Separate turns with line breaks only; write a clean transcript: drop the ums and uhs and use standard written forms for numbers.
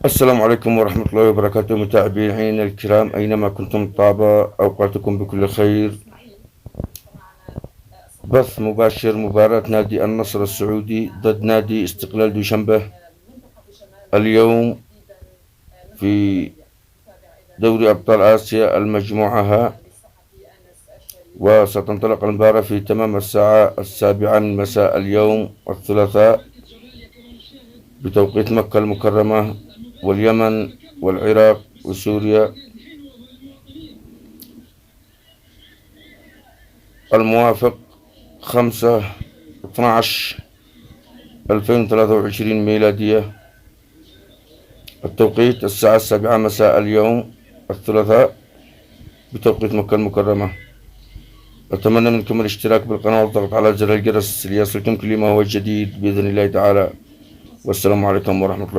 السلام عليكم ورحمة الله وبركاته، متابعينا الكرام أينما كنتم، طاب أوقاتكم بكل خير. بث مباشر مباراة نادي النصر السعودي ضد نادي استقلال دوشنبه اليوم في دوري أبطال آسيا المجموعة ها، وستنطلق المباراة في تمام الساعة 7 من مساء اليوم الثلاثاء بتوقيت مكة المكرمة واليمن والعراق وسوريا، الموافق 5/12/2023 ميلادية. التوقيت الساعة 7 مساء اليوم الثلاثاء بتوقيت مكة المكرمة. أتمنى منكم الاشتراك بالقناة والضغط على زر الجرس ليصلكم كل ما هو جديد بإذن الله تعالى. والسلام عليكم ورحمة الله.